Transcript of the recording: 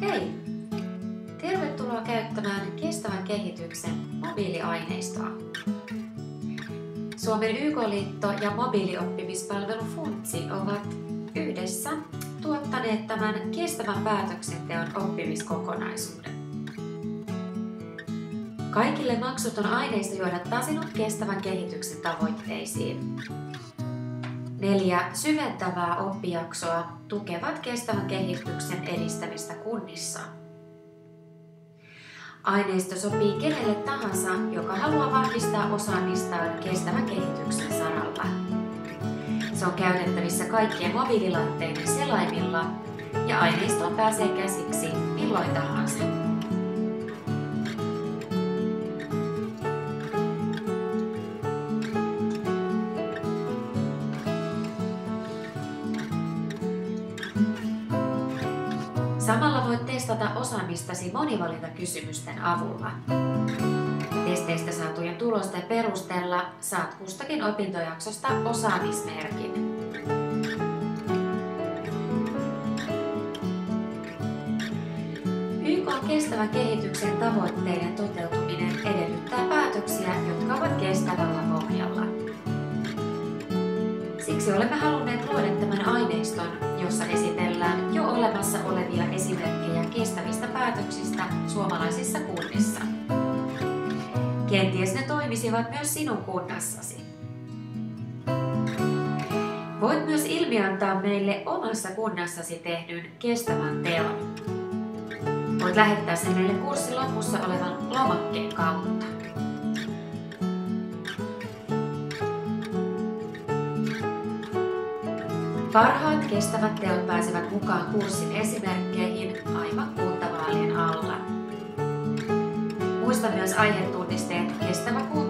Hei! Tervetuloa käyttämään kestävän kehityksen mobiiliaineistoa. Suomen YK-liitto ja mobiilioppimispalvelu Funtsi ovat yhdessä tuottaneet tämän kestävän päätöksenteon oppimiskokonaisuuden. Kaikille maksuton aineisto johdattaa sinut kestävän kehityksen tavoitteisiin. 4 syventävää oppijaksoa tukevat kestävän kehityksen edistämistä kunnissa. Aineisto sopii kenelle tahansa, joka haluaa vahvistaa osaamistaan kestävän kehityksen saralla. Se on käytettävissä kaikkien mobiililaitteiden selaimilla ja aineistoon pääsee käsiksi milloin tahansa. Samalla voit testata osaamistasi monivalintakysymysten avulla. Testeistä saatujen tulosten perusteella saat kustakin opintojaksosta osaamismerkin. YK:n kestävän kehityksen tavoitteiden toteutuminen edellyttää päätöksiä, jotka ovat kestävällä pohjalla. Siksi olemme halunneet luoda tämän aineiston, jossa esitellään jo olemassa olevia esimerkkejä kestävistä päätöksistä suomalaisissa kunnissa. Kenties ne toimisivat myös sinun kunnassasi. Voit myös ilmiantaa meille omassa kunnassasi tehdyn kestävän teon. Voit lähettää sen meille kurssin lopussa olevan lomakkeen kautta. Parhaat kestävät teot pääsevät mukaan kurssin esimerkkeihin aivan kuntavaalien alla. Muista myös aihetunnisteet kestävä kunta